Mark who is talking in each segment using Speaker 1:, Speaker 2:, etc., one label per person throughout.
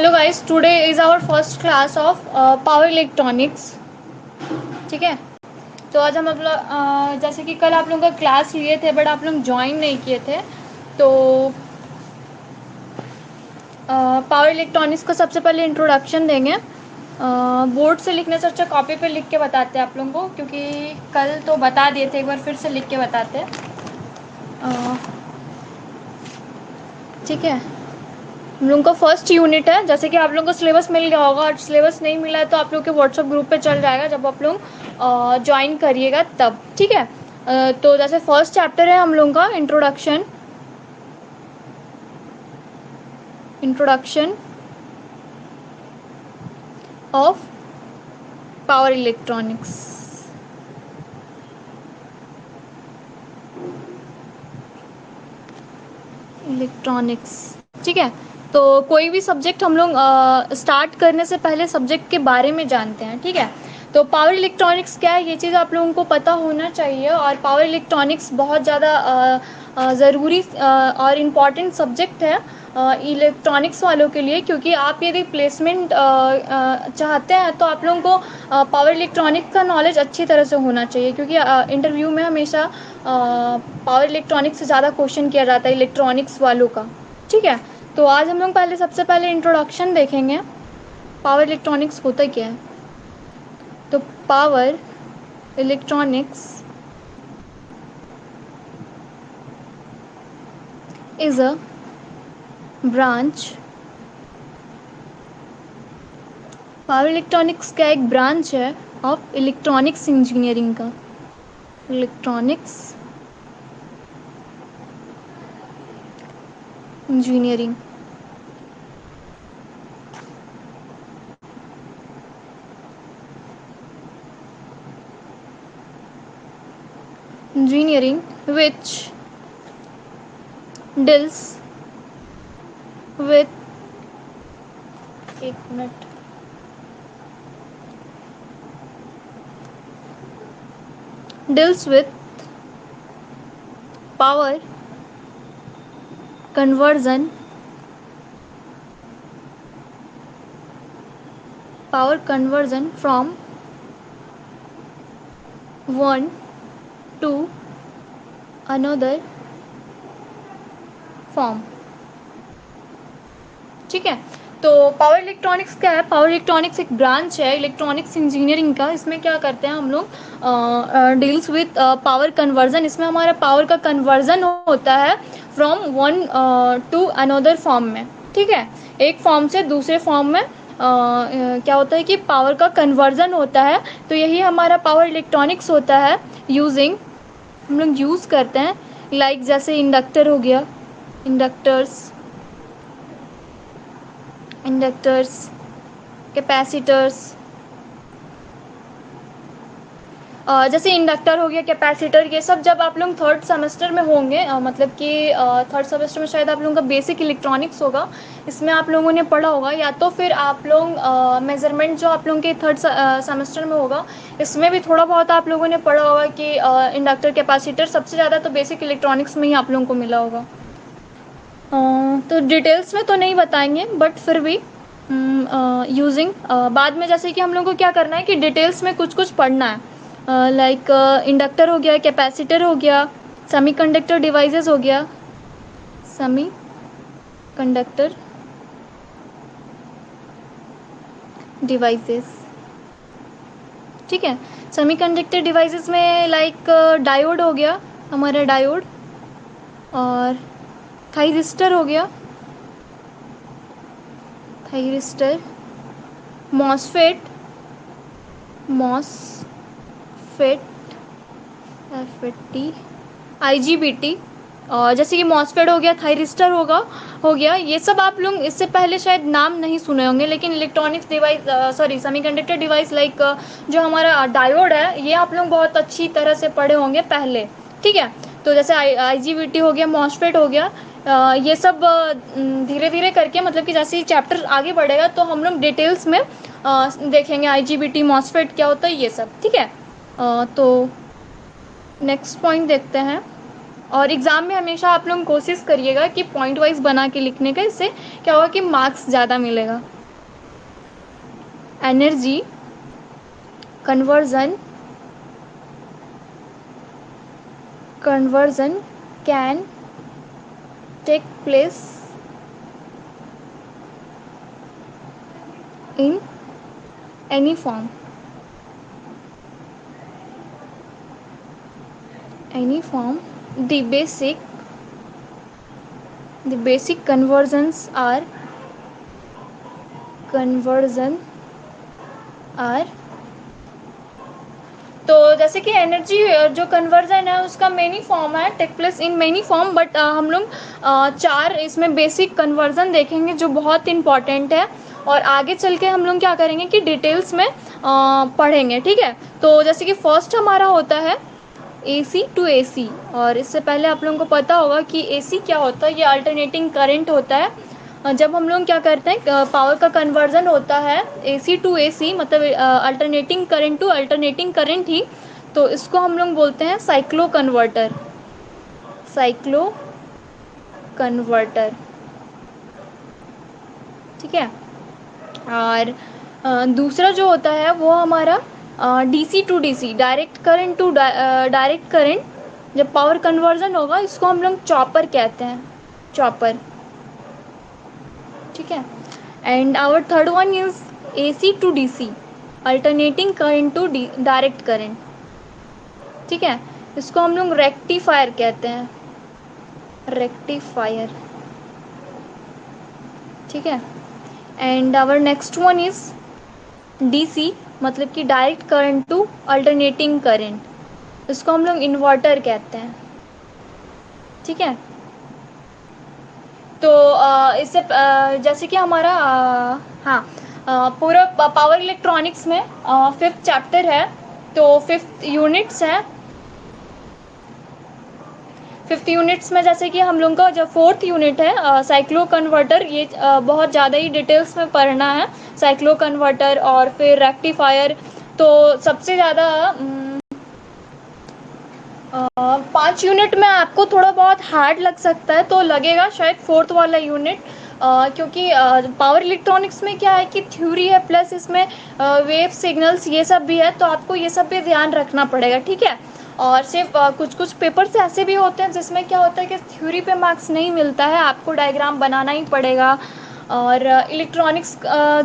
Speaker 1: Hello guys, today is our first class of power electronics. ठीक है, तो आज हम जैसे कि कल आप लोगों का क्लास लिए थे बट आप लोग ज्वाइन नहीं किए थे, तो पावर इलेक्ट्रॉनिक्स का सबसे पहले इंट्रोडक्शन देंगे। बोर्ड से लिखने से अच्छा कॉपी पे लिख के बताते हैं आप लोगों को, क्योंकि कल तो बता दिए थे, एक बार फिर से लिख के बताते हैं। ठीक है, हम लोगों का फर्स्ट यूनिट है। जैसे कि आप लोगों को सिलेबस मिल गया होगा, और सिलेबस नहीं मिला है तो आप लोग के व्हाट्सएप ग्रुप पे चल जाएगा जब आप लोग ज्वाइन करिएगा तब। ठीक है, तो जैसे फर्स्ट चैप्टर है हम लोगों का इंट्रोडक्शन ऑफ पावर इलेक्ट्रॉनिक्स। ठीक है, तो कोई भी सब्जेक्ट हम लोग स्टार्ट करने से पहले सब्जेक्ट के बारे में जानते हैं। ठीक है, तो पावर इलेक्ट्रॉनिक्स क्या है ये चीज़ आप लोगों को पता होना चाहिए। और पावर इलेक्ट्रॉनिक्स बहुत ज़्यादा ज़रूरी और इम्पॉर्टेंट सब्जेक्ट है इलेक्ट्रॉनिक्स वालों के लिए, क्योंकि आप यदि प्लेसमेंट चाहते हैं तो आप लोगों को पावर इलेक्ट्रॉनिक्स का नॉलेज अच्छी तरह से होना चाहिए, क्योंकि इंटरव्यू में हमेशा पावर इलेक्ट्रॉनिक्स से ज़्यादा क्वेश्चन किया जाता है इलेक्ट्रॉनिक्स वालों का। ठीक है, तो आज हम लोग सबसे पहले इंट्रोडक्शन देखेंगे, पावर इलेक्ट्रॉनिक्स होता क्या है। तो power electronics is a branch, power electronics का एक ब्रांच है ऑफ इलेक्ट्रॉनिक्स इंजीनियरिंग का। Electronics engineering which deals with एक minute deals with power conversion from one to another form। ठीक है, तो पावर इलेक्ट्रॉनिक्स क्या है। पावर इलेक्ट्रॉनिक्स एक ब्रांच है इलेक्ट्रॉनिक्स इंजीनियरिंग का। इसमें क्या करते हैं हम लोग, डील्स विद पावर कन्वर्जन। इसमें हमारा पावर का कन्वर्जन होता है from one two another form में। ठीक है, एक फॉर्म से दूसरे फॉर्म में क्या होता है कि पावर का कन्वर्जन होता है। तो यही हमारा पावर इलेक्ट्रॉनिक्स होता है। यूजिंग हम लोग यूज़ करते हैं लाइक जैसे इंडक्टर हो गया, इंडक्टर्स, कैपेसिटर्स। जैसे इंडक्टर हो गया, कैपेसिटर, ये सब जब आप लोग थर्ड सेमेस्टर में होंगे, मतलब कि थर्ड सेमेस्टर में शायद आप लोगों का बेसिक इलेक्ट्रॉनिक्स होगा, इसमें आप लोगों ने पढ़ा होगा। या तो फिर आप लोग मेजरमेंट जो आप लोगों के थर्ड सेमेस्टर में होगा, इसमें भी थोड़ा बहुत आप लोगों ने पढ़ा होगा कि इंडक्टर, कैपेसिटर सबसे ज़्यादा तो बेसिक इलेक्ट्रॉनिक्स में ही आप लोगों को मिला होगा। तो डिटेल्स में तो नहीं बताएंगे, बट फिर भी यूजिंग बाद में जैसे कि हम लोग को क्या करना है कि डिटेल्स में कुछ कुछ पढ़ना है। लाइक इंडक्टर हो गया, कैपेसिटर हो गया, सेमीकंडक्टर डिवाइसेस हो गया, सेमीकंडक्टर डिवाइसेस। ठीक है, सेमीकंडक्टर डिवाइसेस में लाइक डायोड हो गया, हमारा डायोड, और थायरिस्टर हो गया, थायरिस्टर, मॉसफेट, एफटी, आईजीबीटी। और जैसे कि मॉसफेट हो गया, थायरिस्टर हो गया, ये सब आप लोग इससे पहले शायद नाम नहीं सुने होंगे, लेकिन electronics device, sorry semiconductor device like जो हमारा डायोड है, ये आप लोग बहुत अच्छी तरह से पढ़े होंगे पहले। ठीक है, तो जैसे आईजीबीटी हो गया, मॉसफेट हो गया, ये सब धीरे धीरे करके, मतलब कि जैसे ही चैप्टर आगे बढ़ेगा तो हम लोग डिटेल्स में देखेंगे आईजीबीटी, मॉसफेट क्या होता है, ये सब। ठीक है, तो नेक्स्ट पॉइंट देखते हैं। और एग्ज़ाम में हमेशा आप लोग कोशिश करिएगा कि पॉइंट वाइज बना के लिखने का, इससे क्या होगा कि मार्क्स ज़्यादा मिलेगा। Energy conversion can take place in any form. The basic conversions are तो जैसे कि एनर्जी जो कन्वर्जन है उसका मेनी फॉर्म है, take place in many form, but हम लोग चार इसमें बेसिक कन्वर्जन देखेंगे जो बहुत इंपॉर्टेंट है, और आगे चल के हम लोग क्या करेंगे कि डिटेल्स में पढ़ेंगे, ठीक है। तो जैसे कि फर्स्ट हमारा होता है AC टू AC, और इससे पहले आप लोगों को पता होगा कि AC क्या होता है, ये अल्टरनेटिंग करंट होता है। जब हम लोग क्या करते हैं पावर का कन्वर्जन होता है AC टू AC, मतलब alternating current to alternating current ही, तो इसको हम लोग बोलते हैं साइक्लो कन्वर्टर, ठीक है। और दूसरा जो होता है वो हमारा DC to DC, direct current to direct current, जब पावर कन्वर्जन होगा इसको हम लोग चॉपर कहते हैं, चॉपर, ठीक है। And our third one is AC to DC, alternating current to direct current, ठीक है। इसको हम लोग रेक्टिफायर कहते हैं, रेक्टिफायर, ठीक है। And our next one is DC, मतलब कि direct current to alternating current, इसको हम लोग इन्वर्टर कहते हैं, ठीक है। तो इससे जैसे कि हमारा हाँ पूरा पावर इलेक्ट्रॉनिक्स में 5th चैप्टर है, तो 5th यूनिट्स है। 5th यूनिट्स में जैसे कि हम लोगों का जो 4th यूनिट है साइक्लो कन्वर्टर, ये बहुत ज़्यादा ही डिटेल्स में पढ़ना है, साइक्लो कन्वर्टर और फिर रेक्टिफायर। तो सबसे ज़्यादा 5 यूनिट में आपको थोड़ा बहुत हार्ड लग सकता है, तो लगेगा शायद 4th वाला यूनिट, क्योंकि पावर इलेक्ट्रॉनिक्स में क्या है कि थ्योरी है प्लस इसमें वेव सिग्नल्स ये सब भी है, तो आपको ये सब भी ध्यान रखना पड़ेगा, ठीक है। और सिर्फ कुछ कुछ पेपर्स ऐसे भी होते हैं जिसमें क्या होता है कि थ्योरी पे मार्क्स नहीं मिलता है, आपको डायग्राम बनाना ही पड़ेगा। और इलेक्ट्रॉनिक्स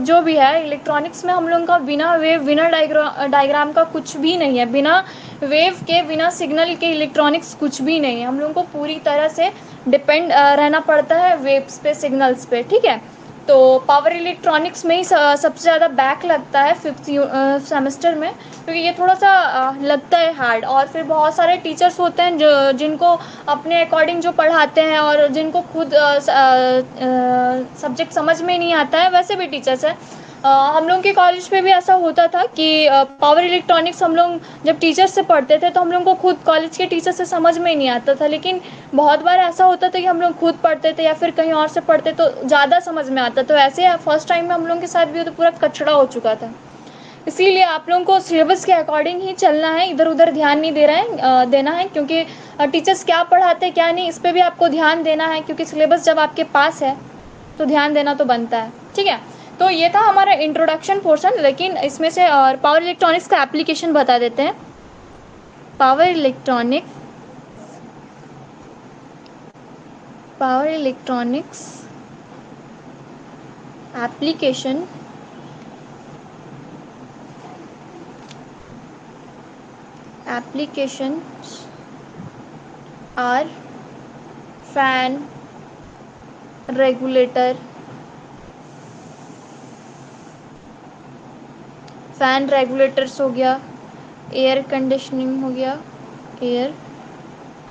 Speaker 1: जो भी है, इलेक्ट्रॉनिक्स में हम लोगों का बिना वेव बिना डायग्राम का कुछ भी नहीं है, बिना वेव के बिना सिग्नल के इलेक्ट्रॉनिक्स कुछ भी नहीं है, हम लोगों को पूरी तरह से डिपेंड रहना पड़ता है वेव्स पे, सिग्नल्स पे, ठीक है। तो पावर इलेक्ट्रॉनिक्स में ही सबसे ज़्यादा बैक लगता है 5th सेमेस्टर में, क्योंकि ये थोड़ा सा लगता है हार्ड, और फिर बहुत सारे टीचर्स होते हैं जो जिनको अपने अकॉर्डिंग जो पढ़ाते हैं और जिनको खुद सब्जेक्ट समझ में नहीं आता है, वैसे भी टीचर्स हैं। हम लोग के कॉलेज में भी ऐसा होता था कि पावर इलेक्ट्रॉनिक्स हम लोग जब टीचर से पढ़ते थे तो हम लोग को खुद कॉलेज के टीचर से समझ में ही नहीं आता था, लेकिन बहुत बार ऐसा होता था कि हम लोग खुद पढ़ते थे या फिर कहीं और से पढ़ते तो ज़्यादा समझ में आता। तो ऐसे फर्स्ट टाइम में हम लोग के साथ भी तो पूरा कचड़ा हो चुका था, इसीलिए आप लोगों को सिलेबस के अकॉर्डिंग ही चलना है, इधर उधर ध्यान नहीं देना है, क्योंकि टीचर्स क्या पढ़ाते हैं क्या नहीं इस पर भी आपको ध्यान देना है, क्योंकि सिलेबस जब आपके पास है तो ध्यान देना तो बनता है, ठीक है। तो ये था हमारा इंट्रोडक्शन पोर्शन, लेकिन इसमें से और पावर इलेक्ट्रॉनिक्स का एप्लीकेशन बता देते हैं। Power electronics application applications are fan regulator, fan regulators हो गया, एयर कंडीशनिंग हो गया, एयर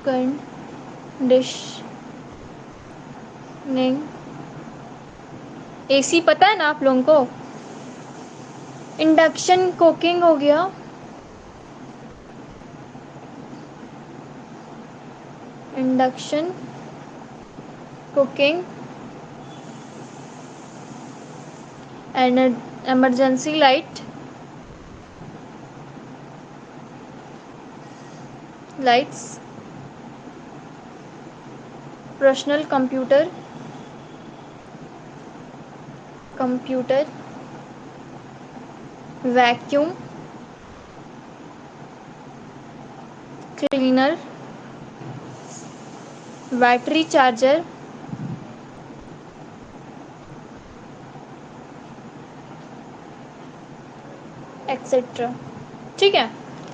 Speaker 1: कंडीशनिंग, AC पता है ना आप लोगों को, इंडक्शन कुकिंग हो गया, induction cooking, and emergency lights, personal computer vacuum cleaner, battery charger, etcetera. ठीक है,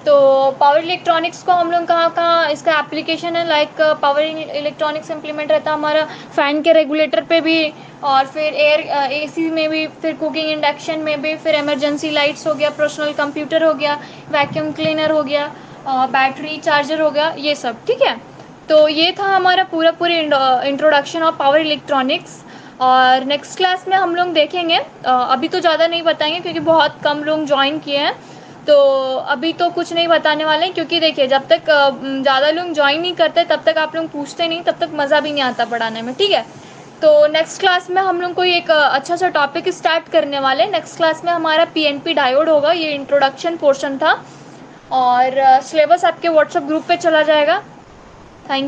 Speaker 1: तो पावर इलेक्ट्रॉनिक्स को हम लोग कहाँ कहाँ इसका एप्लीकेशन है, लाइक पावर इलेक्ट्रॉनिक्स इम्प्लीमेंट रहता है हमारा फ़ैन के रेगुलेटर पे भी, और फिर एयर एसी में भी, फिर कुकिंग इंडक्शन में भी, फिर इमरजेंसी लाइट्स हो गया, पर्सनल कंप्यूटर हो गया, वैक्यूम क्लीनर हो गया, बैटरी चार्जर हो गया, ये सब। ठीक है, तो ये था हमारा पूरी इंट्रोडक्शन ऑफ पावर इलेक्ट्रॉनिक्स। और नेक्स्ट क्लास में हम लोग देखेंगे, अभी तो ज़्यादा नहीं बताएंगे क्योंकि बहुत कम लोग ज्वाइन किए हैं, तो अभी तो कुछ नहीं बताने वाले हैं, क्योंकि देखिए जब तक ज़्यादा लोग ज्वाइन नहीं करते तब तक आप लोग पूछते नहीं, तब तक मज़ा भी नहीं आता पढ़ाने में। ठीक है, तो नेक्स्ट क्लास में हम लोग को एक अच्छा सा टॉपिक स्टार्ट करने वाले हैं। नेक्स्ट क्लास में हमारा पीएनपी डायोड होगा, ये इंट्रोडक्शन पोर्शन था, और सिलेबस आपके व्हाट्सएप ग्रुप पे चला जाएगा।